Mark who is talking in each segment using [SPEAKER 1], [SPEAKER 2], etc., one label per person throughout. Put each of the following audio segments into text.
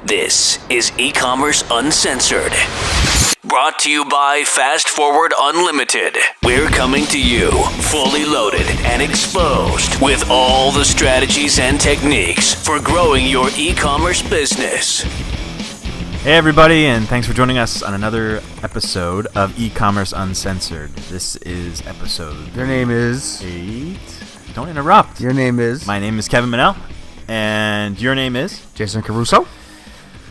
[SPEAKER 1] This is eCommerce Uncensored. Brought to you by Fast Forward Unlimited. We're coming to you fully loaded and exposed with all the strategies and techniques for growing your e-commerce business.
[SPEAKER 2] Hey everybody, and thanks for joining us on another episode of eCommerce Uncensored. This is episode...
[SPEAKER 3] Your name is...
[SPEAKER 2] 8. Don't interrupt.
[SPEAKER 3] Your name is...
[SPEAKER 2] My name is Kevin Manel, and your name is...
[SPEAKER 3] Jason Caruso.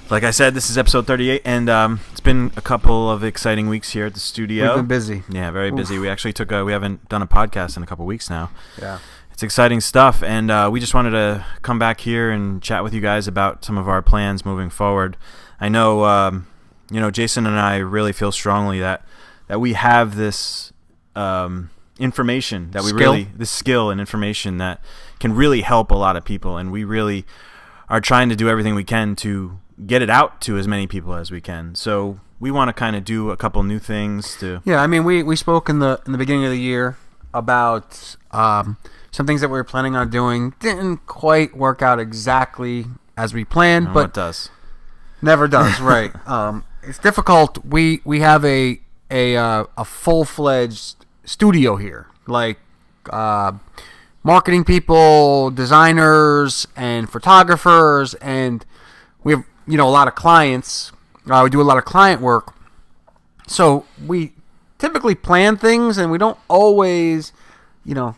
[SPEAKER 2] Like I said, this is episode 38, and it's been a couple of exciting weeks here at the studio.
[SPEAKER 3] We've been busy.
[SPEAKER 2] Yeah, very busy. We actually we haven't done a podcast in a couple weeks now.
[SPEAKER 3] Yeah.
[SPEAKER 2] It's exciting stuff, and we just wanted to come back here and chat with you guys about some of our plans moving forward. I know, Jason and I really feel strongly that we have this information that this skill and information that can really help a lot of people, and we really are trying to do everything we can to get it out to as many people as we can. So we want to kind of do a couple new things to...
[SPEAKER 3] Yeah, I mean, we spoke in the beginning of the year about some things that we were planning on doing. Didn't quite work out exactly as we planned, but
[SPEAKER 2] it does.
[SPEAKER 3] Never does, right? It's difficult. We have a full-fledged studio here, like marketing people, designers, and photographers, and we have a lot of clients. We do a lot of client work, so we typically plan things, and we don't always, we don't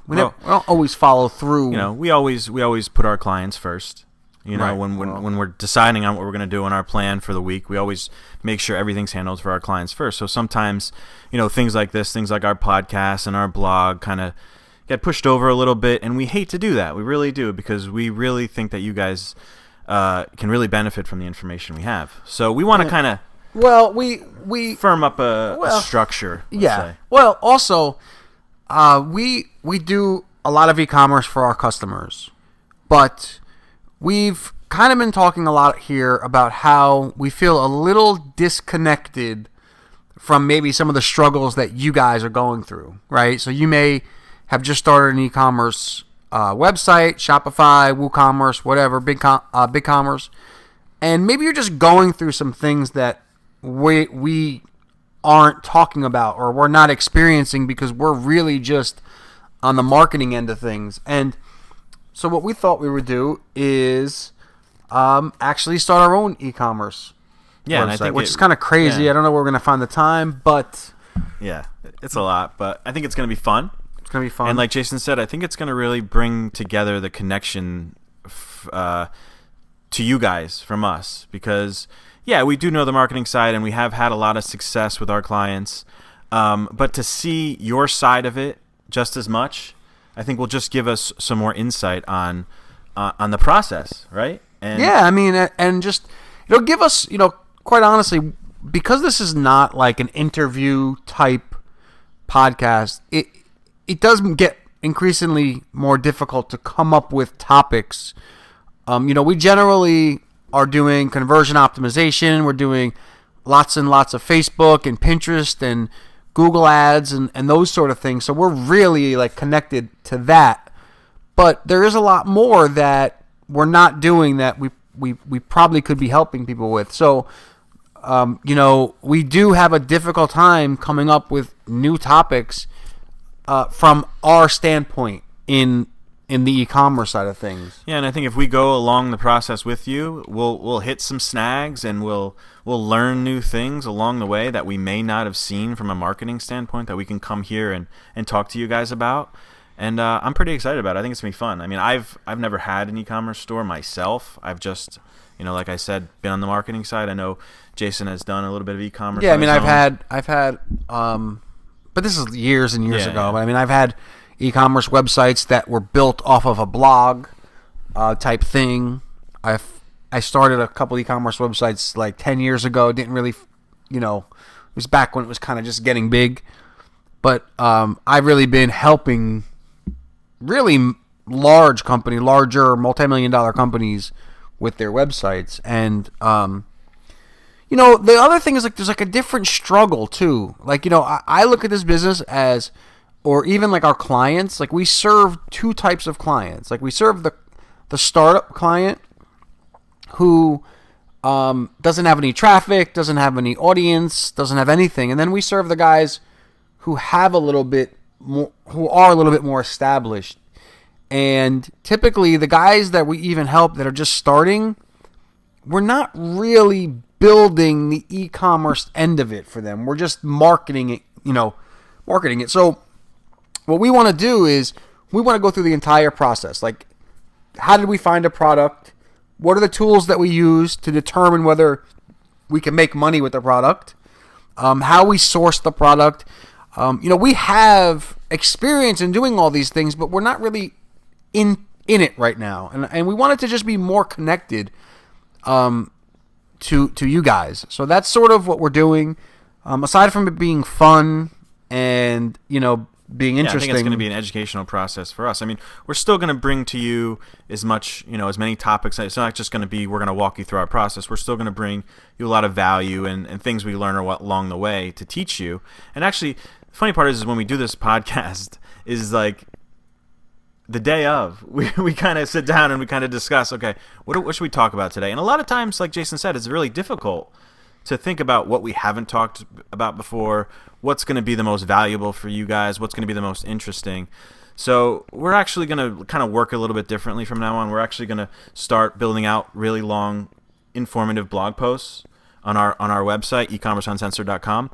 [SPEAKER 3] always follow through.
[SPEAKER 2] We always put our clients first.
[SPEAKER 3] Right.
[SPEAKER 2] When we're deciding on what we're going to do in our plan for the week, we always make sure everything's handled for our clients first. So sometimes, things like this, things like our podcast and our blog kind of get pushed over a little bit, and we hate to do that. We really do, because we really think that you guys can really benefit from the information we have. So we want to kind of
[SPEAKER 3] we
[SPEAKER 2] firm up a structure.
[SPEAKER 3] Yeah.
[SPEAKER 2] Say.
[SPEAKER 3] Well, also, we do a lot of e-commerce for our customers, but we've kind of been talking a lot here about how we feel a little disconnected from maybe some of the struggles that you guys are going through, right? So you may have just started an e-commerce website, Shopify, WooCommerce, whatever, BigCommerce, and maybe you're just going through some things that we aren't talking about or we're not experiencing because we're really just on the marketing end of things. And so what we thought we would do is actually start our own e-commerce website,
[SPEAKER 2] and I think
[SPEAKER 3] which is kind of crazy.
[SPEAKER 2] Yeah.
[SPEAKER 3] I don't know where we're going to find the time, but...
[SPEAKER 2] Yeah, it's a lot, but I think it's going to be fun.
[SPEAKER 3] It's going to be fun.
[SPEAKER 2] And like Jason said, I think it's going to really bring together the connection to you guys from us, because, yeah, we do know the marketing side, and we have had a lot of success with our clients, but to see your side of it just as much, I think will just give us some more insight on the process, right? And
[SPEAKER 3] yeah, I mean, and just it'll give us, quite honestly, because this is not like an interview type podcast. It does get increasingly more difficult to come up with topics. We generally are doing conversion optimization. We're doing lots and lots of Facebook and Pinterest and Google ads and those sort of things. So we're really like connected to that. But there is a lot more that we're not doing that we probably could be helping people with. So, we do have a difficult time coming up with new topics from our standpoint in the e-commerce side of things.
[SPEAKER 2] Yeah, and I think if we go along the process with you, we'll hit some snags, and we'll learn new things along the way that we may not have seen from a marketing standpoint that we can come here and talk to you guys about. And I'm pretty excited about it. I think it's going to be fun. I mean, I've never had an e-commerce store myself. I've just, like I said, been on the marketing side. I know Jason has done a little bit of e-commerce.
[SPEAKER 3] Yeah, I mean, I've had, but this is years and years ago.
[SPEAKER 2] Yeah.
[SPEAKER 3] But I mean, I've had e-commerce websites that were built off of a blog type thing. I started a couple e-commerce websites like 10 years ago. Didn't really, it was back when it was kind of just getting big. But I've really been helping really larger multi-million-dollar companies with their websites. And, the other thing is like there's like a different struggle too. Like, I look at this business as, or even like our clients, like we serve two types of clients. Like we serve the startup client who doesn't have any traffic, doesn't have any audience, doesn't have anything. And then we serve the guys who have a little bit more, who are a little bit more established. And typically the guys that we even help that are just starting, we're not really building the e-commerce end of it for them. We're just marketing it. So what we want to do is we want to go through the entire process. Like, how did we find a product? What are the tools that we use to determine whether we can make money with the product? How we source the product. We have experience in doing all these things, but we're not really in it right now. And we want it to just be more connected to you guys. So that's sort of what we're doing. Aside from it being fun and, being interesting.
[SPEAKER 2] I think it's going to be an educational process for us. I mean, we're still going to bring to you as much, as many topics. It's not just going to be, we're going to walk you through our process. We're still going to bring you a lot of value and things we learn along the way to teach you. And actually, the funny part is when we do this podcast is like the day of, we kind of sit down and we kind of discuss, okay, what should we talk about today? And a lot of times, like Jason said, it's really difficult to think about what we haven't talked about before, what's going to be the most valuable for you guys, what's going to be the most interesting. So we're actually going to kind of work a little bit differently from now on. We're actually going to start building out really long, informative blog posts on our website, eCommerceUncensored.com.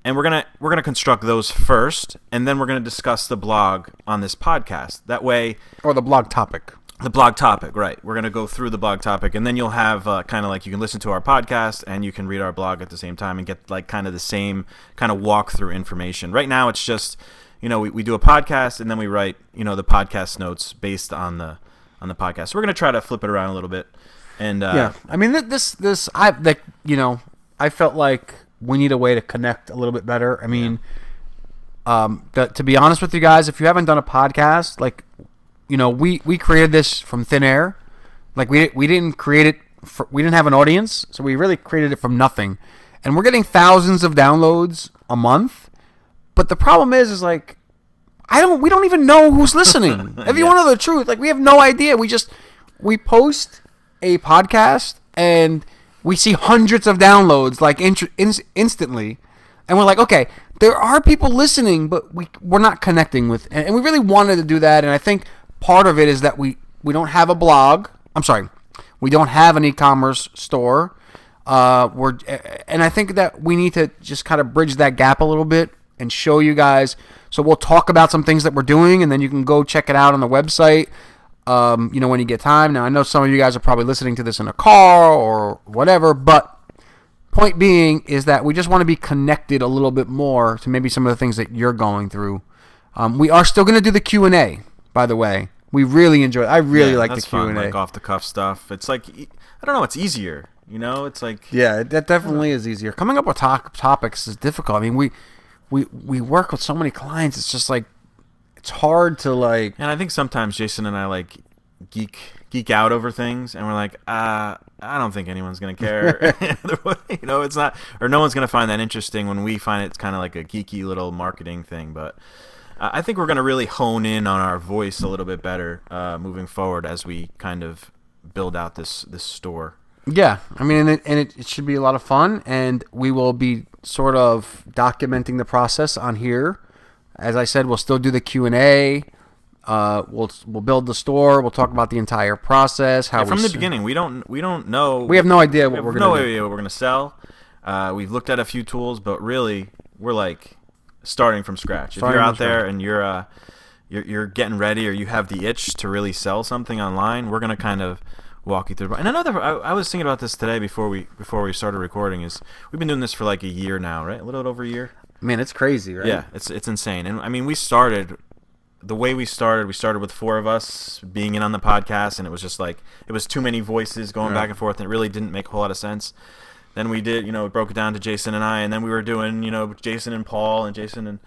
[SPEAKER 2] And we're gonna construct those first, and then we're gonna discuss the blog on this podcast. That way,
[SPEAKER 3] or the blog topic.
[SPEAKER 2] The blog topic, right? We're gonna go through the blog topic, and then you'll have kind of like you can listen to our podcast and you can read our blog at the same time and get like kind of the same kind of walkthrough information. Right now, it's just we do a podcast and then we write the podcast notes based on the podcast. So we're gonna try to flip it around a little bit. And
[SPEAKER 3] I mean I felt like we need a way to connect a little bit better. I mean, to be honest with you guys, if you haven't done a podcast, like, we created this from thin air. Like we didn't create it. We didn't have an audience, so we really created it from nothing. And we're getting thousands of downloads a month. But the problem is like, we don't even know who's listening. If you want to know the truth, like we have no idea. We post a podcast and we see hundreds of downloads like instantly, and we're like, okay, there are people listening, but we're not connecting with, and we really wanted to do that. And I think part of it is that we don't have a blog. We don't have an e-commerce store. And I think that we need to just kind of bridge that gap a little bit and show you guys. So we'll talk about some things that we're doing, and then you can go check it out on the website. When you get time. Now, I know some of you guys are probably listening to this in a car or whatever, but point being is that we just want to be connected a little bit more to maybe some of the things that you're going through. We are still going to do the Q&A, by the way. We really enjoy it. I really like the Q&A.
[SPEAKER 2] Fun, like off-the-cuff stuff. It's like, I don't know, it's easier. It's like...
[SPEAKER 3] Yeah, that definitely is easier. Coming up with topics is difficult. I mean, we work with so many clients. It's just like, it's hard to like...
[SPEAKER 2] And I think sometimes Jason and I like geek out over things, and we're like, I don't think anyone's going to care. It's not, or no one's going to find that interesting when we find it's kind of like a geeky little marketing thing. But I think we're going to really hone in on our voice a little bit better moving forward as we kind of build out this store.
[SPEAKER 3] Yeah, I mean, it should be a lot of fun, and we will be sort of documenting the process on here. As I said, we'll still do the Q&A. We'll build the store. We'll talk about the entire process.
[SPEAKER 2] From the beginning, we don't know.
[SPEAKER 3] We have no idea what we're going to do.
[SPEAKER 2] No idea what we're going to sell. We've looked at a few tools, but really, we're like starting from scratch. If you're out there and you're getting ready, or you have the itch to really sell something online, we're going to kind of walk you through. And I was thinking about this today before we started recording. Is we've been doing this for like a year now, right? A little bit over a year.
[SPEAKER 3] Man, it's crazy, right?
[SPEAKER 2] Yeah, it's insane. And I mean, we started with four of us being in on the podcast, and it was just like, it was too many voices going back and forth, and it really didn't make a whole lot of sense. Then we did, we broke it down to Jason and I, and then we were doing, Jason and Paul, and Jason and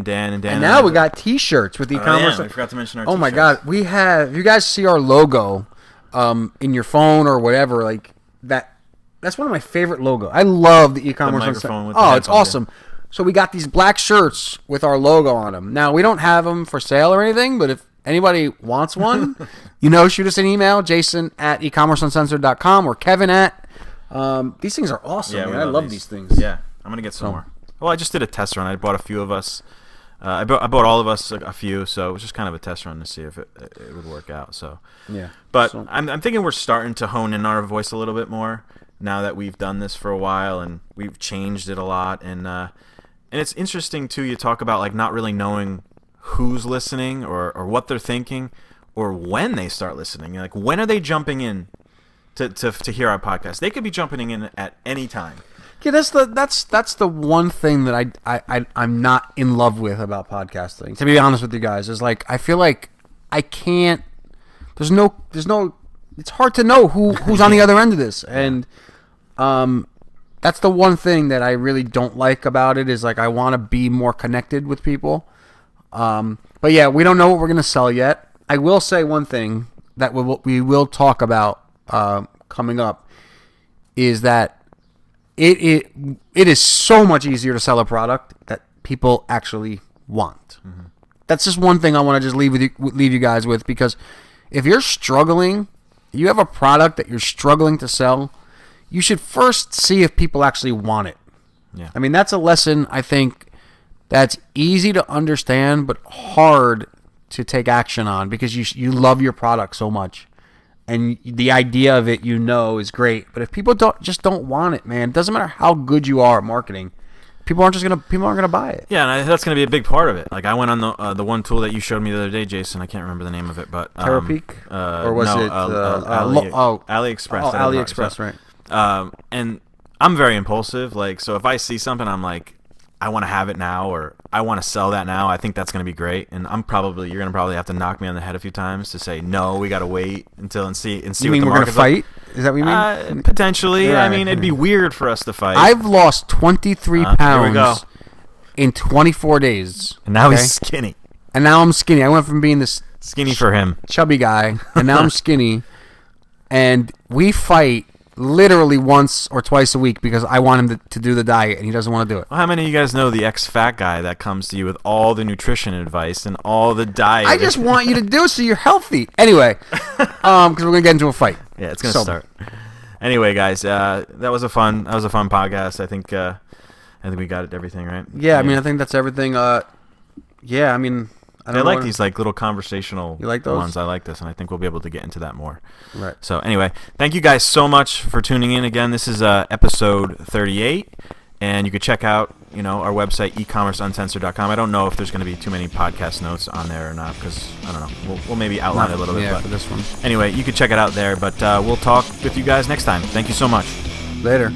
[SPEAKER 2] Dan and Dan.
[SPEAKER 3] And now we got T-shirts with e-commerce.
[SPEAKER 2] I forgot to mention our T-shirts.
[SPEAKER 3] Oh my God, we have, if you guys see our logo in your phone or whatever, like that's one of my favorite logos. I love the e-commerce. It's awesome. So we got these black shirts with our logo on them. Now, we don't have them for sale or anything, but if anybody wants one, shoot us an email, jason@ecommerceuncensored.com or kevin at These things are awesome.
[SPEAKER 2] Yeah,
[SPEAKER 3] man.
[SPEAKER 2] we
[SPEAKER 3] I love these things.
[SPEAKER 2] Yeah, I'm gonna get some more. Well, I just did a test run. I bought a few of us. I bought all of us a few, so it was just kind of a test run to see if it would work out. So
[SPEAKER 3] yeah,
[SPEAKER 2] but I'm thinking we're starting to hone in on our voice a little bit more now that we've done this for a while and we've changed it a lot. And it's interesting too. You talk about like not really knowing who's listening or what they're thinking or when they start listening. Like when are they jumping in to hear our podcast? They could be jumping in at any time.
[SPEAKER 3] Yeah, that's the one thing that I'm not in love with about podcasting. To be honest with you guys, is like I feel like I can't. There's no. It's hard to know who's on the other end of this, and that's the one thing that I really don't like about it. Is like I want to be more connected with people. But yeah, we don't know what we're gonna sell yet. I will say one thing that we will talk about coming up is that. It is so much easier to sell a product that people actually want. Mm-hmm. That's just one thing I want to just leave you guys with, because if you're struggling, you have a product that you're struggling to sell, you should first see if people actually want it.
[SPEAKER 2] Yeah.
[SPEAKER 3] I mean, that's a lesson I think that's easy to understand but hard to take action on, because you love your product so much. And the idea of it, is great. But if people don't want it, man, it doesn't matter how good you are at marketing. People aren't gonna buy it.
[SPEAKER 2] Yeah, and that's gonna be a big part of it. Like I went on the one tool that you showed me the other day, Jason. I can't remember the name of it, but
[SPEAKER 3] Terapeak, or was it
[SPEAKER 2] AliExpress?
[SPEAKER 3] Oh, AliExpress, right?
[SPEAKER 2] And I'm very impulsive. Like, so if I see something, I'm like, I want to have it now, or I want to sell that now. I think that's going to be great, and you're going to probably have to knock me on the head a few times to say no. We got to wait and see.
[SPEAKER 3] You
[SPEAKER 2] what
[SPEAKER 3] mean
[SPEAKER 2] the
[SPEAKER 3] we're going to fight? Is that what you mean?
[SPEAKER 2] Potentially.
[SPEAKER 3] Yeah,
[SPEAKER 2] I mean, it'd be weird for us to fight.
[SPEAKER 3] I've lost 23 pounds
[SPEAKER 2] here we go.
[SPEAKER 3] in 24 days,
[SPEAKER 2] and now he's skinny.
[SPEAKER 3] And now I'm skinny. I went from being this
[SPEAKER 2] skinny for him,
[SPEAKER 3] chubby guy, and now I'm skinny. And we fight literally once or twice a week because I want him to do the diet and he doesn't want to do it.
[SPEAKER 2] Well, how many of you guys know the ex-fat guy that comes to you with all the nutrition advice and all the diet?
[SPEAKER 3] I just want you to do it so you're healthy. Anyway, because we're gonna get into a fight.
[SPEAKER 2] Yeah, it's gonna start. Anyway, guys, that was a fun podcast. I think we got everything right.
[SPEAKER 3] Yeah, I mean, I think that's everything. Yeah, I mean.
[SPEAKER 2] I like these like little conversational
[SPEAKER 3] ones.
[SPEAKER 2] I like this, and I think we'll be able to get into that more.
[SPEAKER 3] Right.
[SPEAKER 2] So anyway, thank you guys so much for tuning in again. This is episode 38, and you can check out our website eCommerceUncensored.com. I don't know if there's going to be too many podcast notes on there or not, because I don't know. We'll maybe outline it a little bit.
[SPEAKER 3] Yeah, for this one.
[SPEAKER 2] Anyway, you can check it out there, but we'll talk with you guys next time. Thank you so much.
[SPEAKER 3] Later.